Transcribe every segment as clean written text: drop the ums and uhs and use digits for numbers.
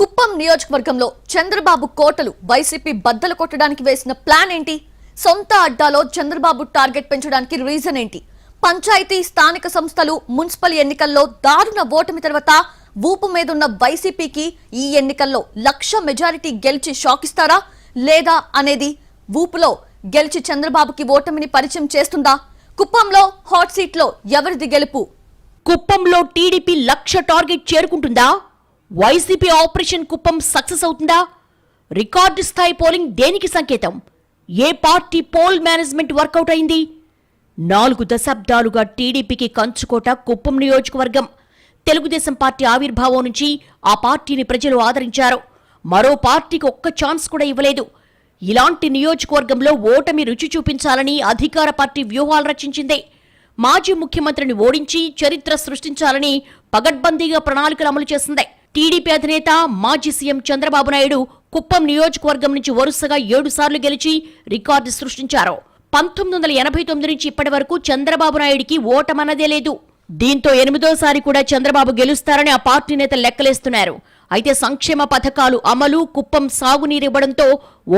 కుప్పం నియోజకవర్గంలో చంద్రబాబు కోటలు వైసీపీ బద్దలు కొట్టడానికి వేసిన ప్లాన్ ఏంటి? సొంత అడ్డాలో చంద్రబాబు టార్గెట్ పెంచడానికి రీజన్ ఏంటి? పంచాయతీ స్థానిక సంస్థలు మున్సిపల్ ఎన్నికల్లో దారుణ ఓటమి తర్వాత ఊపు మీదున్న వైసీపీకి ఈ ఎన్నికల్లో 1,00,000 మెజారిటీ గెలిచి షాక్ ఇస్తారా లేదా అనేది ఊపులో గెలిచి చంద్రబాబుకి ఓటమిని పరిచయం చేస్తుందా? కుప్పంలో హాట్ సీట్ లో ఎవరిది గెలుపు? కుప్పంలో టీడీపీ 1,00,000 టార్గెట్ చేరుకుంటుందా? వైసీపీ ఆపరేషన్ కుప్పం సక్సెస్ అవుతుందా? రికార్డు స్థాయి పోలింగ్ దేనికి సంకేతం? ఏ పార్టీ పోల్ మేనేజ్మెంట్ వర్కౌట్ అయింది? 4 దశాబ్దాలుగా టీడీపీకి కంచుకోట కుప్పం నియోజకవర్గం. తెలుగుదేశం పార్టీ ఆవిర్భావం నుంచి ఆ పార్టీని ప్రజలు ఆదరించారు. మరో పార్టీకి ఒక్క ఛాన్స్ కూడా ఇవ్వలేదు. ఇలాంటి నియోజకవర్గంలో ఓటమి రుచి చూపించాలని అధికార పార్టీ వ్యూహాలు రచించింది. మాజీ ముఖ్యమంత్రిని ఓడించి చరిత్ర సృష్టించాలని పగడ్బందీగా ప్రణాళికలు అమలు చేసింది. టీడీపీ అధినేత మాజీ సీఎం చంద్రబాబు నాయుడు కుప్పం నియోజకవర్గం నుంచి వరుసగా 7 సార్లు గెలిచి రికార్డు సృష్టించారు. 1989 నుంచి ఇప్పటి వరకు చంద్రబాబు నాయుడికి ఓటమన్నదే లేదు. దీంతో 8వ కూడా చంద్రబాబు గెలుస్తారని ఆ పార్టీ నేతలు లెక్కలేస్తున్నారు. అయితే సంక్షేమ పథకాలు అమలు, కుప్పం సాగునీరివ్వడంతో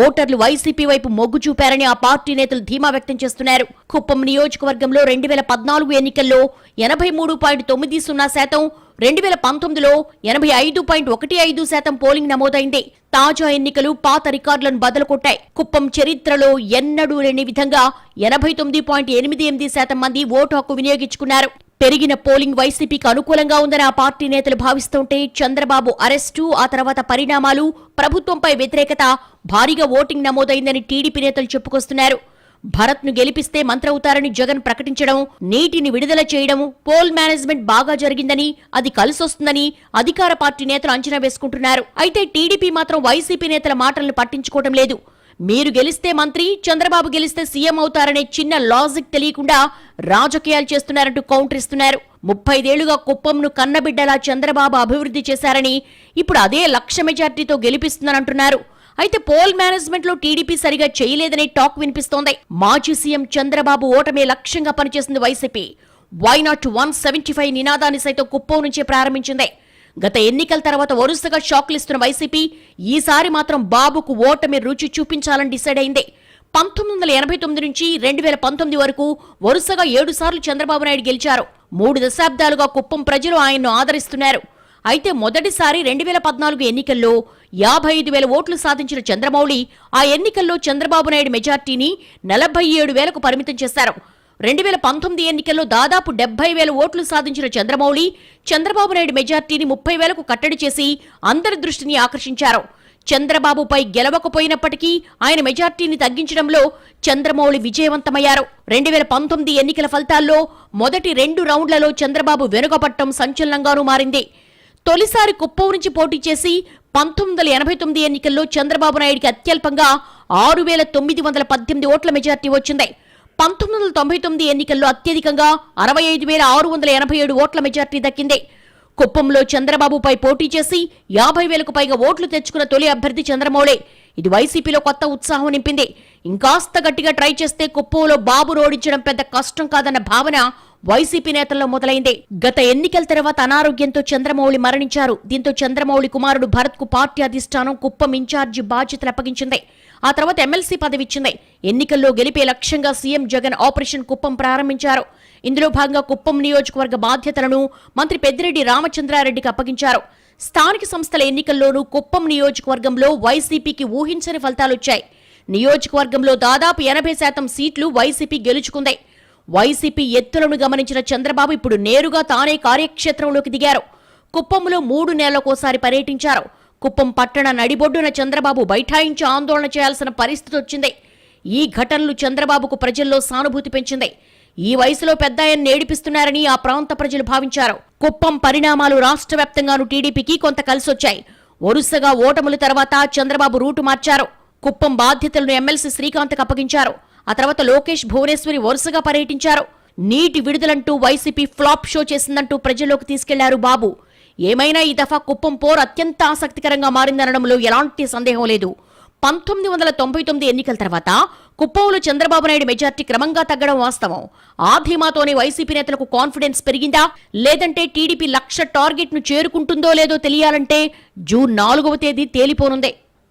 ఓటర్లు వైసీపీ వైపు మొగ్గు చూపారని ఆ పార్టీ నేతలు ధీమా వ్యక్తం చేస్తున్నారు. కుప్పం నియోజకవర్గంలో 2014 ఎన్నికల్లో 83.90%, 2019లో 85.15% పోలింగ్ నమోదైంది. తాజా ఎన్నికలు పాత రికార్డులను బద్దలు కొట్టాయి. కుప్పం చరిత్రలో ఎన్నడూ లేని విధంగా 89.88% మంది ఓటు హక్కు వినియోగించుకున్నారు. పెరిగిన పోలింగ్ వైసీపీకి అనుకూలంగా ఉందని ఆ పార్టీ నేతలు భావిస్తుంటే చంద్రబాబు అరెస్టు, ఆ తర్వాత పరిణామాలు, ప్రభుత్వంపై వ్యతిరేకత, భారీగా ఓటింగ్ నమోదైందని టీడీపీ నేతలు చెప్పుకొస్తున్నారు. భరత్ను గెలిపిస్తే మంత్రవుతారని జగన్ ప్రకటించడం, నీటిని విడుదల చేయడం, పోల్ మేనేజ్మెంట్ బాగా జరిగిందని, అది కలిసొస్తుందని అధికార పార్టీ నేతలు అంచనా వేసుకుంటున్నారు. అయితే టీడీపీ మాత్రం వైసీపీ నేతల మాటలను పట్టించుకోవడం లేదు. మీరు గెలిస్తే మంత్రి, చంద్రబాబు గెలిస్తే సీఎం అవుతారనే చిన్న లాజిక్ తెలియకుండా రాజకీయాలు చేస్తున్నారంటూ కౌంటర్ ఇస్తున్నారు. 35 ఏళ్లుగా కుప్పంను కన్నబిడ్డలా చంద్రబాబు అభివృద్ధి చేశారని, ఇప్పుడు అదే 1,00,000 మెజార్టీతో గెలిపిస్తున్నారంటున్నారు. అయితే పోల్ మేనేజ్మెంట్ లో టీడీపీ సరిగా చేయలేదనే టాక్ వినిపిస్తోంది. మాజీ సీఎం చంద్రబాబు ఓటమే లక్ష్యంగా పనిచేసింది వైసీపీ. వై నాట్ 175 నినాదాన్ని సైతం కుప్పం నుంచే ప్రారంభించింది. గత ఎన్నికల తర్వాత వరుసగా షాక్లిస్తున్న వైసీపీ ఈసారి మాత్రం బాబుకు ఓటమి రుచి చూపించాలని డిసైడ్ అయింది. 1989 నుంచి 2019 వరకు వరుసగా 7 సార్లు చంద్రబాబు నాయుడు గెలిచారు. 3 దశాబ్దాలుగా కుప్పం ప్రజలు ఆయన్ను ఆదరిస్తున్నారు. అయితే మొదటిసారి 2014 ఎన్నికల్లో 55,000 ఓట్లు సాధించిన చంద్రమౌళి ఆ ఎన్నికల్లో చంద్రబాబు నాయుడు మెజార్టీని 47,000కు పరిమితం చేశారు. 2019 ఎన్నికల్లో దాదాపు 70,000 ఓట్లు సాధించిన చంద్రమౌళి చంద్రబాబు నాయుడు మెజార్టీని 30,000కు కట్టడి చేసి అందరి దృష్టిని ఆకర్షించారు. చంద్రబాబుపై గెలవకపోయినప్పటికీ ఆయన మెజార్టీని తగ్గించడంలో చంద్రమౌళి విజయవంతమయ్యారు. 2019 ఎన్నికల ఫలితాల్లో మొదటి 2 రౌండ్లలో చంద్రబాబు వెనుకపట్టం సంచలనంగానూ మారింది. తొలిసారి కుప్పం నుంచి పోటీ చేసి 1989 ఎన్నికల్లో చంద్రబాబు నాయుడికి అత్యల్పంగా 6,918 ఓట్ల మెజార్టీ వచ్చింది. 1999 ఎన్నికల్లో అత్యధికంగా 65,687 ఓట్ల మెజార్టీ దక్కింది. కుప్పంలో చంద్రబాబుపై పోటీ చేసి 50,000కు పైగా ఓట్లు తెచ్చుకున్న తొలి అభ్యర్థి చంద్రమౌళి. ఇది వైసీపీలో కొత్త ఉత్సాహం నింపింది. ఇంకాస్త గట్టిగా ట్రై చేస్తే కుప్పంలో బాబును ఓడించడం పెద్ద కష్టం కాదన్న భావన వైసీపీ నేతల్లో మొదలైంది. గత ఎన్నికల తర్వాత అనారోగ్యంతో చంద్రమౌళి మరణించారు. దీంతో చంద్రమౌళి కుమారుడు భరత్ కు పార్టీ అధిష్టానం కుప్పం ఇన్ఛార్జి బాధ్యతలు అప్పగించింది. ఆ తర్వాత ఎమ్మెల్సీ పదవిచ్చింది. ఎన్నికల్లో గెలిపే లక్ష్యంగా సీఎం జగన్ ఆపరేషన్ కుప్పం ప్రారంభించారు. ఇందులో భాగంగా కుప్పం నియోజకవర్గ బాధ్యతలను మంత్రి పెద్దిరెడ్డి రామచంద్రారెడ్డికి అప్పగించారు. స్థానిక సంస్థల ఎన్నికల్లోనూ కుప్పం నియోజకవర్గంలో వైసీపీకి ఊహించని ఫలితాలొచ్చాయి. నియోజకవర్గంలో దాదాపు 80% సీట్లు వైసీపీ గెలుచుకుంది. వైసీపీ ఎత్తులను గమనించిన చంద్రబాబు ఇప్పుడు నేరుగా తానే కార్యక్షేత్రంలోకి దిగారు. కుప్పంలో 3 నెలలకోసారి పర్యటించారు. కుప్పం పట్టణ నడిబొడ్డున చంద్రబాబు బైఠాయించి ఆందోళన చేయాల్సిన పరిస్థితి వచ్చింది. ఈ ఘటనలు చంద్రబాబుకు ప్రజల్లో సానుభూతి పెంచింది. ఈ వయసులో పెద్దాయన్ని ఏడిపిస్తున్నారని ఆ ప్రాంత ప్రజలు భావించారు. కుప్పం పరిణామాలు రాష్ట్ర వ్యాప్తంగానూ టీడీపీకి కొంత కలిసొచ్చాయి. వరుసగా ఓటముల తర్వాత చంద్రబాబు రూటు మార్చారు. కుప్పం బాధ్యతలను ఎమ్మెల్సీ శ్రీకాంత్కు అప్పగించారు. ఆ తర్వాత లోకేష్, భువనేశ్వరి వరుసగా పర్యటించారు. నీటి విడుదలంటూ వైసీపీ ఫ్లాప్ షో చేసిందంటూ ప్రజల్లోకి తీసుకెళ్లారు బాబు. ఏమైనా ఈ దఫా కుప్పం పోరు అత్యంత ఆసక్తికరంగా మారిందనడంలో ఎలాంటి సందేహం లేదు. 1999 ఎన్నికల తర్వాత కుప్పంలో చంద్రబాబు నాయుడు మెజార్టీ క్రమంగా తగ్గడం వాస్తవం. ఆ ధీమాతోనే వైసీపీ నేతలకు కాన్ఫిడెన్స్ పెరిగిందా, లేదంటే టీడీపీ 1,00,000 టార్గెట్ ను చేరుకుంటుందో లేదో తెలియాలంటే జూన్ 4వ తేదీ తేలిపోనుందే.